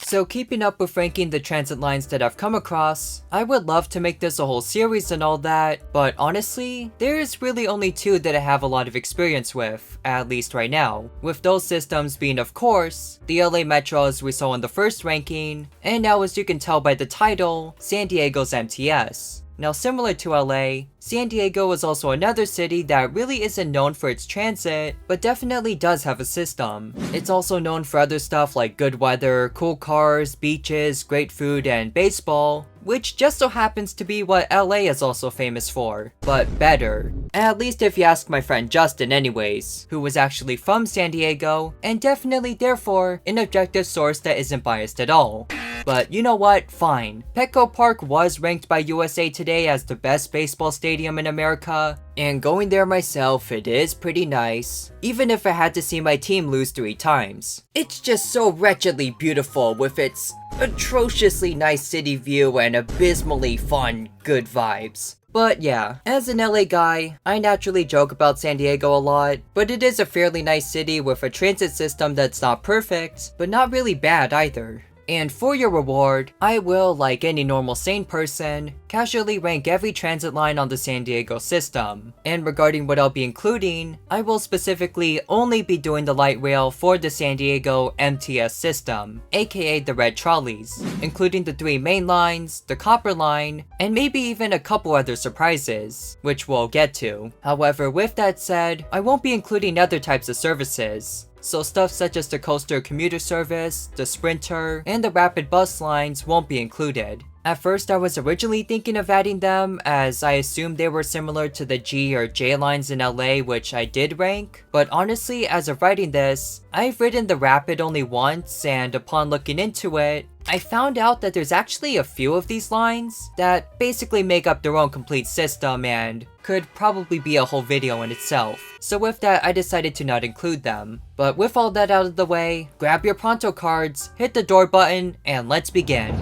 So keeping up with ranking the transit lines that I've come across, I would love to make this a whole series and all that, but honestly, there's really only two that I have a lot of experience with, at least right now, with those systems being of course, the LA Metro as we saw in the first ranking, and now as you can tell by the title, San Diego's MTS. Now similar to LA, San Diego is also another city that really isn't known for its transit, but definitely does have a system. It's also known for other stuff like good weather, cool cars, beaches, great food, and baseball, which just so happens to be what LA is also famous for, but better. At least if you ask my friend Justin anyways, who was actually from San Diego, and definitely therefore an objective source that isn't biased at all. But you know what? Fine. Petco Park was ranked by USA Today as the best baseball stadium in America, and going there myself, it is pretty nice, even if I had to see my team lose 3 times. It's just so wretchedly beautiful with its atrociously nice city view and abysmally fun, good vibes. But yeah, as an LA guy, I naturally joke about San Diego a lot, but it is a fairly nice city with a transit system that's not perfect, but not really bad either. And for your reward, I will, like any normal sane person, casually rank every transit line on the San Diego system. And regarding what I'll be including, I will specifically only be doing the light rail for the San Diego MTS system, aka the red trolleys, including the 3 main lines, the copper line, and maybe even a couple other surprises, which we'll get to. However, with that said, I won't be including other types of services. So stuff such as the coaster commuter service, the sprinter, and the rapid bus lines won't be included. At first I was originally thinking of adding them as I assumed they were similar to the G or J lines in LA, which I did rank, but honestly as of writing this, I've ridden the rapid only once, and upon looking into it, I found out that there's actually a few of these lines that basically make up their own complete system and could probably be a whole video in itself. So with that, I decided to not include them. But with all that out of the way, grab your pronto cards, hit the door button, and let's begin.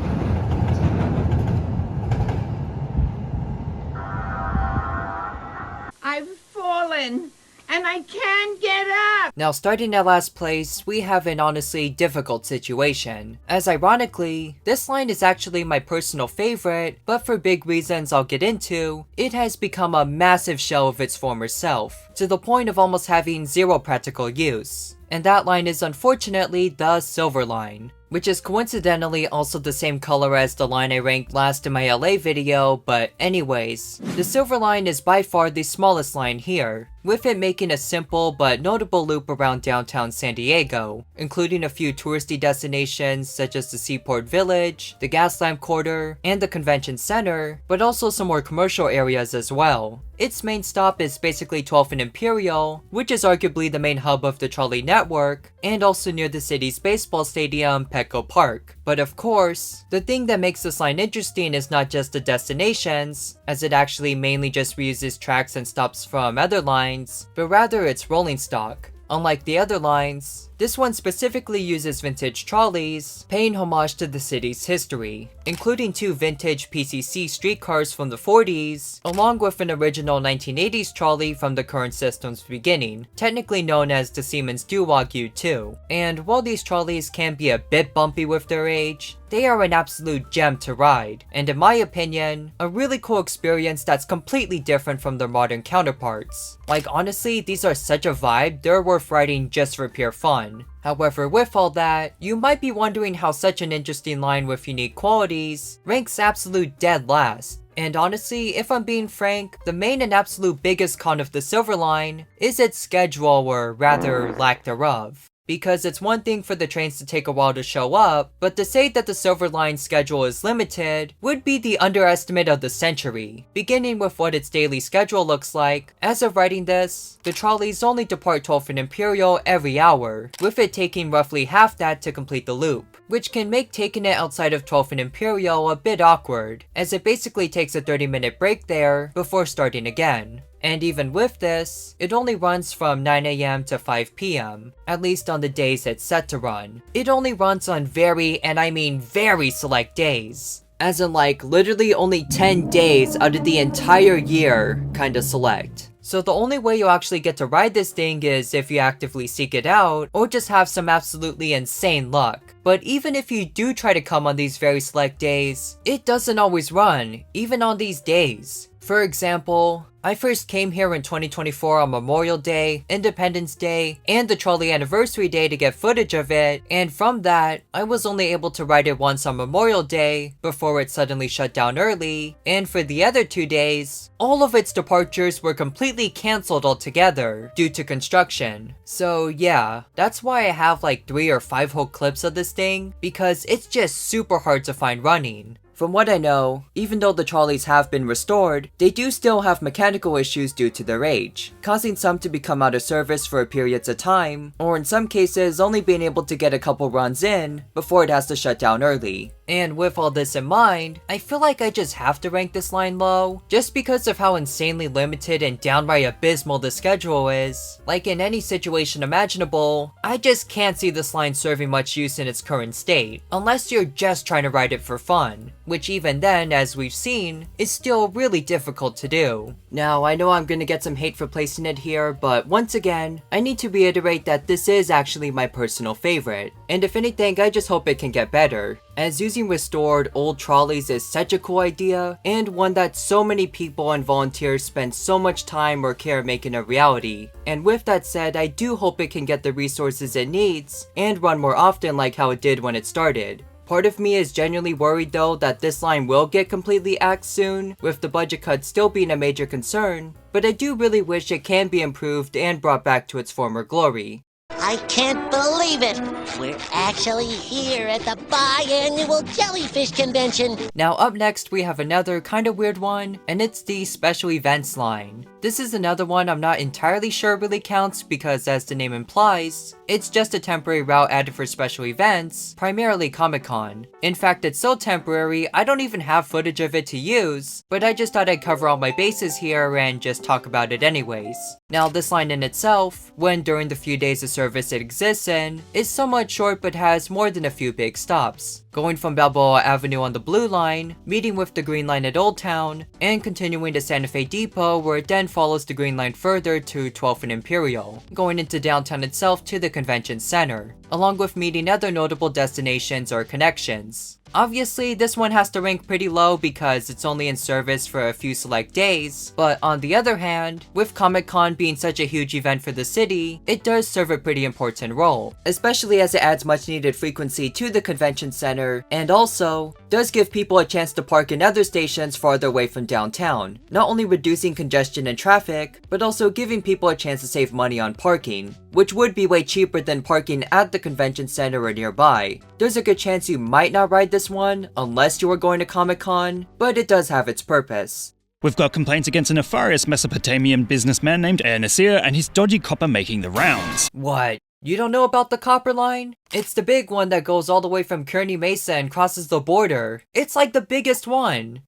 I've fallen, and I can't get up! Now starting at last place, we have an honestly difficult situation, as ironically, this line is actually my personal favorite, but for big reasons I'll get into, it has become a massive shell of its former self, to the point of almost having zero practical use. And that line is unfortunately the Silver Line, which is coincidentally also the same color as the line I ranked last in my LA video, but anyways, the Silver Line is by far the smallest line here, with it making a simple but notable loop around downtown San Diego, including a few touristy destinations such as the Seaport Village, the Gaslamp Quarter, and the Convention Center, but also some more commercial areas as well. Its main stop is basically 12th and Imperial, which is arguably the main hub of the trolley network, and also near the city's baseball stadium, Petco Park. But of course, the thing that makes this line interesting is not just the destinations, as it actually mainly just reuses tracks and stops from other lines, but rather its rolling stock. Unlike the other lines, this one specifically uses vintage trolleys, paying homage to the city's history, including 2 vintage PCC streetcars from the 40s, along with an original 1980s trolley from the current system's beginning, technically known as the Siemens Duwagyu 2. And while these trolleys can be a bit bumpy with their age, they are an absolute gem to ride, and in my opinion, a really cool experience that's completely different from their modern counterparts. Like honestly, these are such a vibe, they're worth riding just for pure fun. However, with all that, you might be wondering how such an interesting line with unique qualities ranks absolute dead last. And honestly, if I'm being frank, the main and absolute biggest con of the Silver Line is its schedule, or rather lack thereof. Because it's one thing for the trains to take a while to show up, but to say that the Silver Line's schedule is limited would be the underestimate of the century. Beginning with what its daily schedule looks like, as of writing this, the trolleys only depart 12th and Imperial every hour, with it taking roughly half that to complete the loop, which can make taking it outside of 12th and Imperial a bit awkward, as it basically takes a 30-minute break there before starting again. And even with this, it only runs from 9 AM to 5 PM, at least on the days it's set to run. It only runs on very, and I mean very select days. As in like literally only 10 days out of the entire year kinda select. So the only way you'll actually get to ride this thing is if you actively seek it out, or just have some absolutely insane luck. But even if you do try to come on these very select days, it doesn't always run, even on these days. For example, I first came here in 2024 on Memorial Day, Independence Day, and the Trolley Anniversary Day to get footage of it, and from that, I was only able to ride it once on Memorial Day before it suddenly shut down early, and for the other 2 days, all of its departures were completely cancelled altogether due to construction. So yeah, that's why I have like 3 or 5 whole clips of this thing, because it's just super hard to find running. From what I know, even though the trolleys have been restored, they do still have mechanical issues due to their age, causing some to become out of service for periods of time, or in some cases only being able to get a couple runs in before it has to shut down early. And with all this in mind, I feel like I just have to rank this line low, just because of how insanely limited and downright abysmal the schedule is. Like in any situation imaginable, I just can't see this line serving much use in its current state, unless you're just trying to ride it for fun, which even then, as we've seen, is still really difficult to do. Now, I know I'm gonna get some hate for placing it here, but once again, I need to reiterate that this is actually my personal favorite, and if anything, I just hope it can get better, as using restored old trolleys is such a cool idea, and one that so many people and volunteers spend so much time or care making a reality. And with that said, I do hope it can get the resources it needs, and run more often like how it did when it started. Part of me is genuinely worried though that this line will get completely axed soon, with the budget cut still being a major concern, but I do really wish it can be improved and brought back to its former glory. I can't believe it! We're actually here at the biannual Jellyfish Convention! Now up next we have another kinda weird one, and it's the Special Events line. This is another one I'm not entirely sure really counts because, as the name implies, it's just a temporary route added for special events, primarily Comic-Con. In fact, it's so temporary, I don't even have footage of it to use, but I just thought I'd cover all my bases here and just talk about it anyways. Now this line in itself, when during the few days of service it exists in, is somewhat short but has more than a few big stops. Going from Balboa Avenue on the Blue Line, meeting with the Green Line at Old Town, and continuing to Santa Fe Depot where it then follows the Green Line further to 12th and Imperial, going into downtown itself to the Convention Center, along with meeting other notable destinations or connections. Obviously, this one has to rank pretty low because it's only in service for a few select days, but on the other hand, with Comic-Con being such a huge event for the city, it does serve a pretty important role, especially as it adds much needed frequency to the convention center, and also does give people a chance to park in other stations farther away from downtown, not only reducing congestion and traffic, but also giving people a chance to save money on parking, which would be way cheaper than parking at the convention center or nearby. There's a good chance you might not ride this one, unless you are going to Comic-Con, but it does have its purpose. We've got complaints against a nefarious Mesopotamian businessman named Nasir and his dodgy copper making the rounds. What? You don't know about the Copper Line? It's the big one that goes all the way from Kearny Mesa and crosses the border. It's like the biggest one.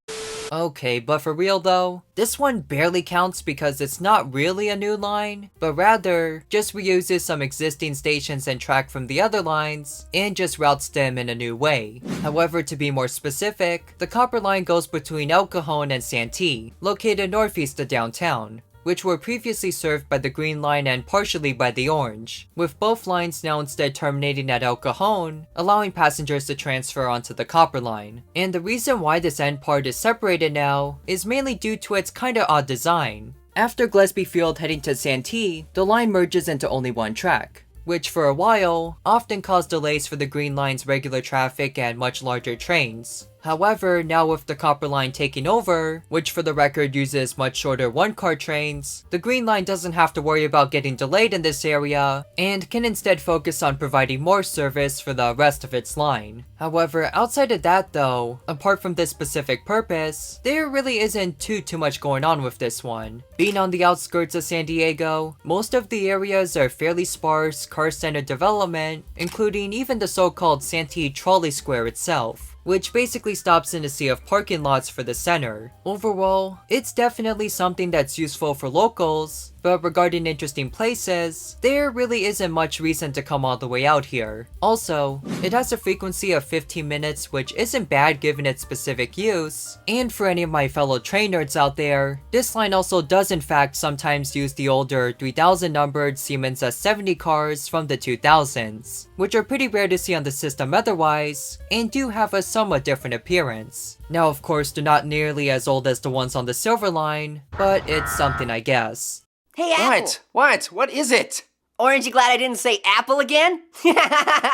Okay, but for real though, this one barely counts because it's not really a new line, but rather just reuses some existing stations and track from the other lines, and just routes them in a new way. However, to be more specific, the Copper Line goes between El Cajon and Santee, located northeast of downtown, which were previously served by the Green Line and partially by the Orange, with both lines now instead terminating at El Cajon, allowing passengers to transfer onto the Copper Line. And the reason why this end part is separated now is mainly due to its kinda odd design. After Gillespie Field heading to Santee, the line merges into only one track, which for a while often caused delays for the Green Line's regular traffic and much larger trains. However, now with the Copper Line taking over, which for the record uses much shorter one-car trains, the Green Line doesn't have to worry about getting delayed in this area, and can instead focus on providing more service for the rest of its line. However, outside of that though, apart from this specific purpose, there really isn't too much going on with this one. Being on the outskirts of San Diego, most of the areas are fairly sparse, car-centered development, including even the so-called Santee Trolley Square itself, which basically stops in a sea of parking lots for the center. Overall, it's definitely something that's useful for locals, But regarding interesting places, there really isn't much reason to come all the way out here. Also, it has a frequency of 15 minutes, which isn't bad given its specific use. And for any of my fellow train nerds out there, this line also does in fact sometimes use the older 3000 numbered Siemens S70 cars from the 2000s, which are pretty rare to see on the system otherwise, and do have a somewhat different appearance. Now of course they're not nearly as old as the ones on the Silver Line, but it's something I guess. Hey, Apple! What is it? Orange, you glad I didn't say Apple again?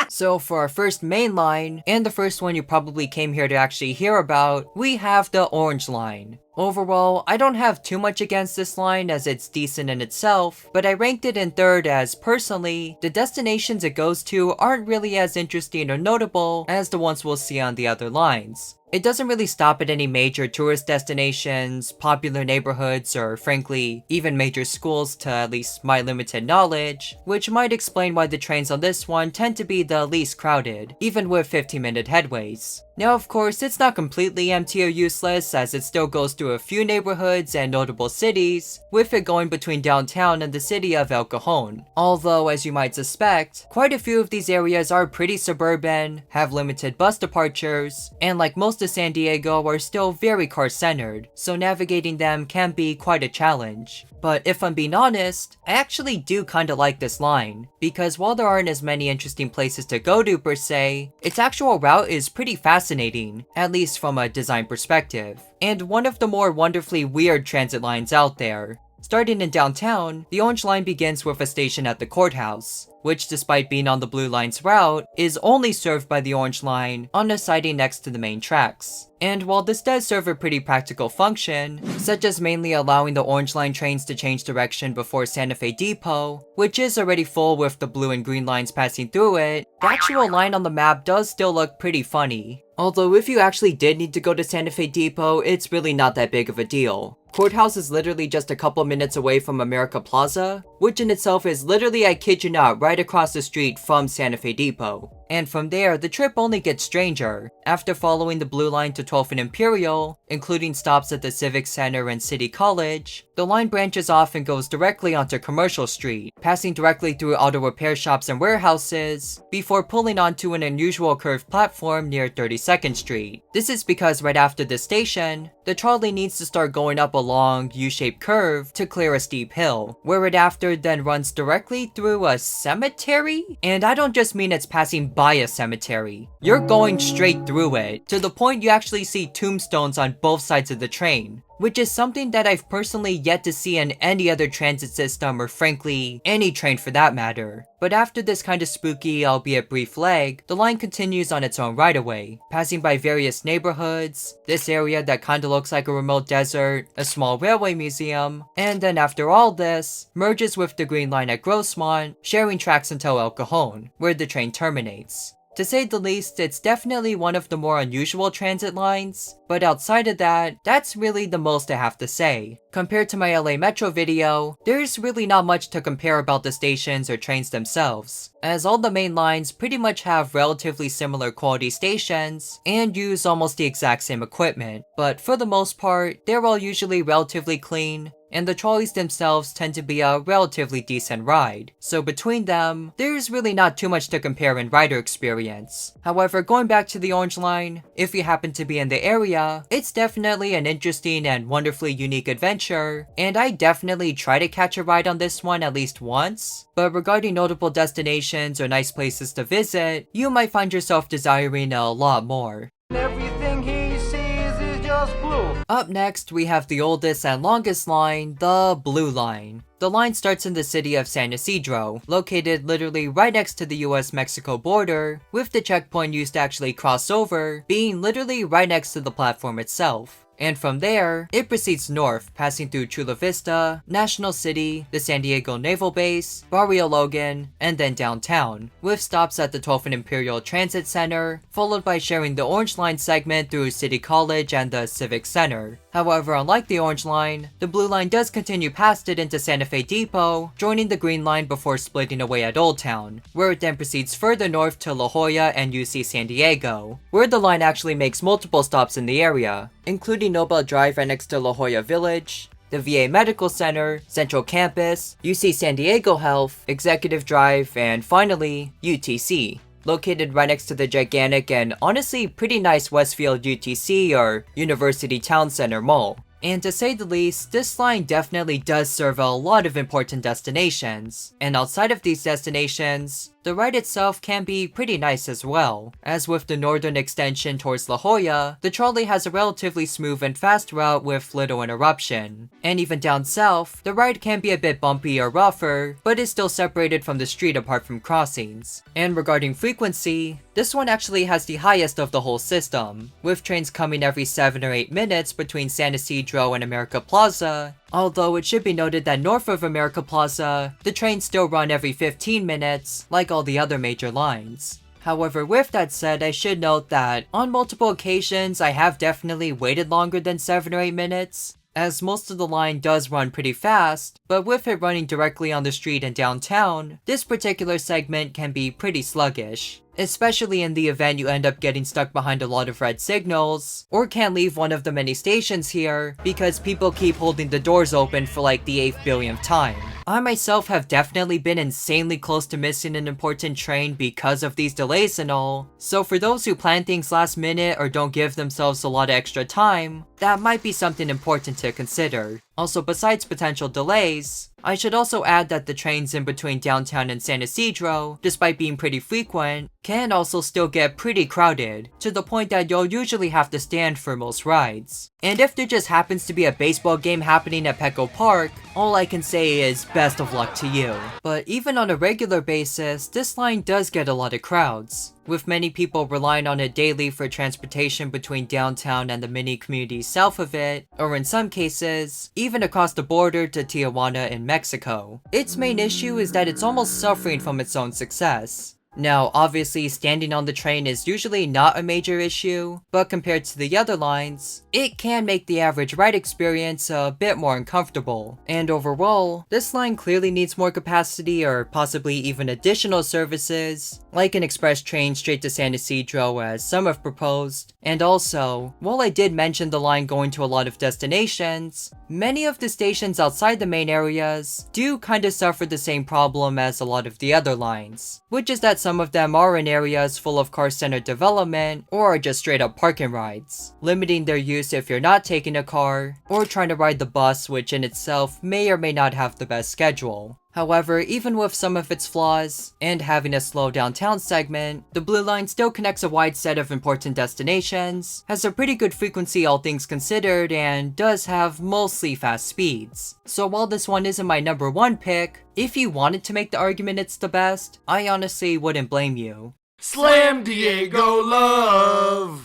So for our first main line, and the first one you probably came here to actually hear about, we have the Orange Line. Overall, I don't have too much against this line as it's decent in itself, but I ranked it in third as, personally, the destinations it goes to aren't really as interesting or notable as the ones we'll see on the other lines. It doesn't really stop at any major tourist destinations, popular neighborhoods, or frankly, even major schools to at least my limited knowledge, which might explain why the trains on this one tend to be the least crowded, even with 15-minute headways. Now of course, it's not completely empty or useless as it still goes through a few neighborhoods and notable cities, with it going between downtown and the city of El Cajon. Although, as you might suspect, quite a few of these areas are pretty suburban, have limited bus departures, and like most of San Diego are still very car-centered, so navigating them can be quite a challenge. But if I'm being honest, I actually do kinda like this line, because while there aren't as many interesting places to go to per se, its actual route is pretty fascinating, at least from a design perspective, and one of the more wonderfully weird transit lines out there. Starting in downtown, the Orange Line begins with a station at the courthouse, which despite being on the Blue Line's route, is only served by the Orange Line on a siding next to the main tracks. And while this does serve a pretty practical function, such as mainly allowing the Orange Line trains to change direction before Santa Fe Depot, which is already full with the blue and green lines passing through it, the actual line on the map does still look pretty funny. Although if you actually did need to go to Santa Fe Depot, it's really not that big of a deal. Courthouse is literally just a couple minutes away from America Plaza, which in itself is literally, I kid you not, right across the street from Santa Fe Depot. And from there, the trip only gets stranger. After following the Blue Line to 12th and Imperial, including stops at the Civic Center and City College, the line branches off and goes directly onto Commercial Street, passing directly through auto repair shops and warehouses, before pulling onto an unusual curved platform near 32nd Street. This is because right after this station, the trolley needs to start going up a long, U-shaped curve to clear a steep hill, where it after then runs directly through a cemetery? And I don't just mean it's passing by a cemetery. You're going straight through it, to the point you actually see tombstones on both sides of the train, which is something that I've personally yet to see in any other transit system or frankly, any train for that matter. But after this kinda spooky, albeit brief leg, the line continues on its own right away, passing by various neighborhoods, this area that kinda looks like a remote desert, a small railway museum, and then after all this, merges with the Green Line at Grossmont, sharing tracks until El Cajon, where the train terminates. To say the least, it's definitely one of the more unusual transit lines, but outside of that, that's really the most I have to say. Compared to my LA Metro video, there's really not much to compare about the stations or trains themselves, as all the main lines pretty much have relatively similar quality stations and use almost the exact same equipment, but for the most part, they're all usually relatively clean, and the trolleys themselves tend to be a relatively decent ride. So between them, there's really not too much to compare in rider experience. However, going back to the Orange Line, if you happen to be in the area, it's definitely an interesting and wonderfully unique adventure, and I definitely try to catch a ride on this one at least once. But regarding notable destinations or nice places to visit, you might find yourself desiring a lot more. Everything he sees is just blue. Up next, we have the oldest and longest line, the Blue Line. The line starts in the city of San Isidro, located literally right next to the US-Mexico border, with the checkpoint used to actually cross over being literally right next to the platform itself. And from there, it proceeds north, passing through Chula Vista, National City, the San Diego Naval Base, Barrio Logan, and then downtown, with stops at the 12th and Imperial Transit Center, followed by sharing the Orange Line segment through City College and the Civic Center. However, unlike the Orange Line, the Blue Line does continue past it into Santa Fe Depot, joining the Green Line before splitting away at Old Town, where it then proceeds further north to La Jolla and UC San Diego, where the line actually makes multiple stops in the area, including Nobel Drive right next to La Jolla Village, the VA Medical Center, Central Campus, UC San Diego Health, Executive Drive, and finally, UTC. Located right next to the gigantic and honestly pretty nice Westfield UTC or University Town Center Mall. And to say the least, this line definitely does serve a lot of important destinations. And outside of these destinations, the ride itself can be pretty nice as well. As with the northern extension towards La Jolla, the trolley has a relatively smooth and fast route with little interruption. And even down south, the ride can be a bit bumpy or rougher, but is still separated from the street apart from crossings. And regarding frequency, this one actually has the highest of the whole system, with trains coming every 7 or 8 minutes between San Isidro and America Plaza. Although it should be noted that north of America Plaza, the trains still run every 15 minutes, like all the other major lines. However, with that said, I should note that on multiple occasions, I have definitely waited longer than 7 or 8 minutes, as most of the line does run pretty fast, but with it running directly on the street in downtown, this particular segment can be pretty sluggish. Especially in the event you end up getting stuck behind a lot of red signals, or can't leave one of the many stations here because people keep holding the doors open for like the 8th billionth time. I myself have definitely been insanely close to missing an important train because of these delays and all, so for those who plan things last minute or don't give themselves a lot of extra time, that might be something important to consider. Also, besides potential delays, I should also add that the trains in between downtown and San Isidro, despite being pretty frequent, can also still get pretty crowded, to the point that you'll usually have to stand for most rides. And if there just happens to be a baseball game happening at Petco Park, all I can say is best of luck to you. But even on a regular basis, this line does get a lot of crowds, with many people relying on it daily for transportation between downtown and the mini communities south of it, or in some cases, even across the border to Tijuana in Mexico. Its main issue is that it's almost suffering from its own success. Now, obviously, standing on the train is usually not a major issue, but compared to the other lines, it can make the average ride experience a bit more uncomfortable. And overall, this line clearly needs more capacity or possibly even additional services, like an express train straight to San Isidro as some have proposed. And also, while I did mention the line going to a lot of destinations, many of the stations outside the main areas do kinda suffer the same problem as a lot of the other lines, which is that some of them are in areas full of car-centered development or are just straight-up parking rides, limiting their use if you're not taking a car or trying to ride the bus, which in itself may or may not have the best schedule. However, even with some of its flaws, and having a slow downtown segment, the Blue Line still connects a wide set of important destinations, has a pretty good frequency all things considered, and does have mostly fast speeds. So while this one isn't my number one pick, if you wanted to make the argument it's the best, I honestly wouldn't blame you. Slam Diego love!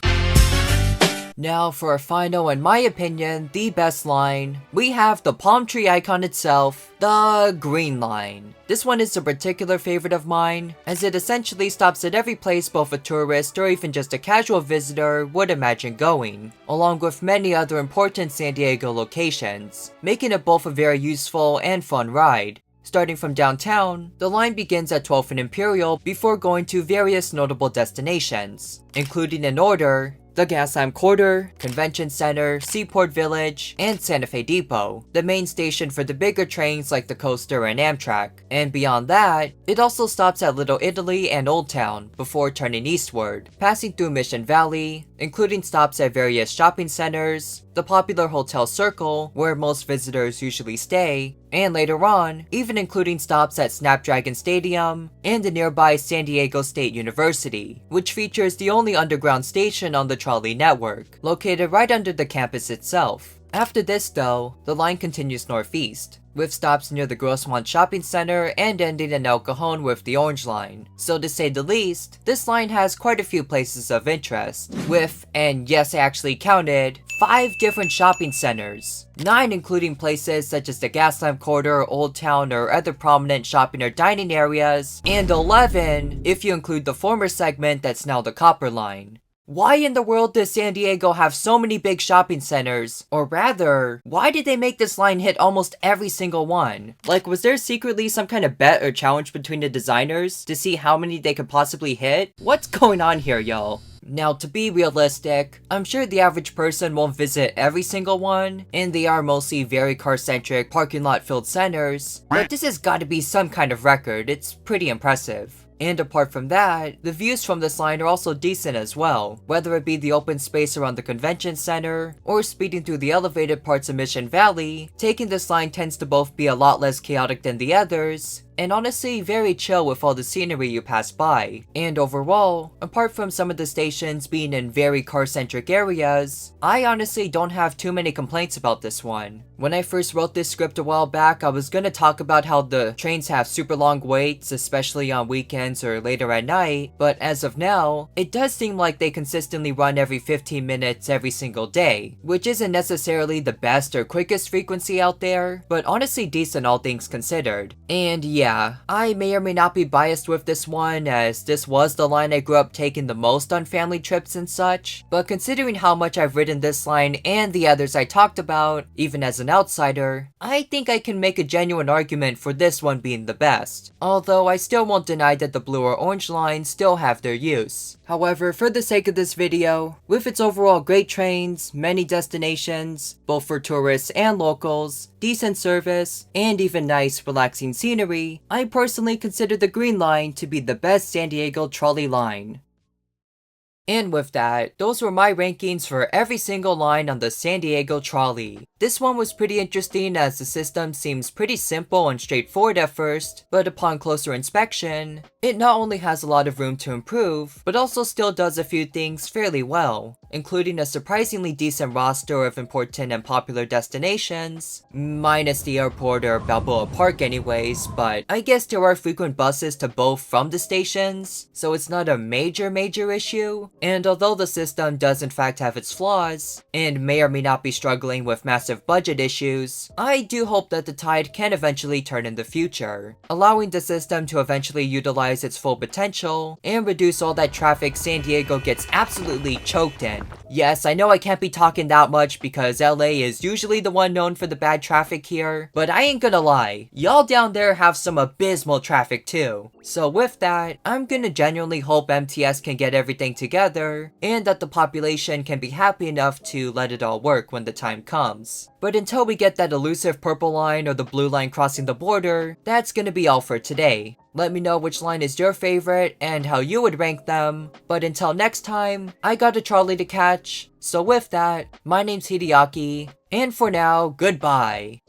Now for our final, in my opinion, the best line, we have the palm tree icon itself, the Green Line. This one is a particular favorite of mine, as it essentially stops at every place both a tourist or even just a casual visitor would imagine going, along with many other important San Diego locations, making it both a very useful and fun ride. Starting from downtown, the line begins at 12th and Imperial before going to various notable destinations, including in order, the Gaslamp Quarter, Convention Center, Seaport Village, and Santa Fe Depot, the main station for the bigger trains like the Coaster and Amtrak. And beyond that, it also stops at Little Italy and Old Town before turning eastward, passing through Mission Valley, including stops at various shopping centers, the popular Hotel Circle, where most visitors usually stay, and later on, even including stops at Snapdragon Stadium and the nearby San Diego State University, which features the only underground station on the trolley network, located right under the campus itself. After this though, the line continues northeast, with stops near the Grossmont Shopping Center and ending in El Cajon with the Orange Line. So to say the least, this line has quite a few places of interest, with, and yes I actually counted, 5 different shopping centers, 9 including places such as the Gaslamp Quarter, Old Town, or other prominent shopping or dining areas, and 11 if you include the former segment that's now the Copper Line. Why in the world does San Diego have so many big shopping centers? Or rather, why did they make this line hit almost every single one? Like, was there secretly some kind of bet or challenge between the designers to see how many they could possibly hit? What's going on here, y'all? Now, to be realistic, I'm sure the average person won't visit every single one, and they are mostly very car-centric parking lot filled centers, but this has got to be some kind of record. It's pretty impressive. And apart from that, the views from this line are also decent as well, whether it be the open space around the convention center, or speeding through the elevated parts of Mission Valley. Taking this line tends to both be a lot less chaotic than the others, and honestly very chill with all the scenery you pass by. And overall, apart from some of the stations being in very car-centric areas, I honestly don't have too many complaints about this one. When I first wrote this script a while back, I was gonna talk about how the trains have super long waits, especially on weekends or later at night, but as of now, it does seem like they consistently run every 15 minutes every single day, which isn't necessarily the best or quickest frequency out there, but honestly decent all things considered. And yeah, I may or may not be biased with this one, as this was the line I grew up taking the most on family trips and such, but considering how much I've ridden this line and the others I talked about, even as an outsider, I think I can make a genuine argument for this one being the best, although I still won't deny that the blue or orange lines still have their use. However, for the sake of this video, with its overall great trains, many destinations, both for tourists and locals, decent service, and even nice, relaxing scenery, I personally consider the green line to be the best San Diego trolley line. And with that, those were my rankings for every single line on the San Diego Trolley. This one was pretty interesting as the system seems pretty simple and straightforward at first, but upon closer inspection, it not only has a lot of room to improve, but also still does a few things fairly well, including a surprisingly decent roster of important and popular destinations, minus the airport or Balboa Park anyways, but I guess there are frequent buses to both from the stations, so it's not a major issue. And although the system does in fact have its flaws, and may or may not be struggling with massive budget issues, I do hope that the tide can eventually turn in the future, allowing the system to eventually utilize its full potential, and reduce all that traffic San Diego gets absolutely choked in. Yes, I know I can't be talking that much because LA is usually the one known for the bad traffic here, but I ain't gonna lie, y'all down there have some abysmal traffic too. So with that, I'm gonna genuinely hope MTS can get everything together, and that the population can be happy enough to let it all work when the time comes. But until we get that elusive purple line or the blue line crossing the border, that's gonna be all for today. Let me know which line is your favorite and how you would rank them. But until next time, I got a trolley to catch. So with that, my name's Hideaki, and for now, goodbye.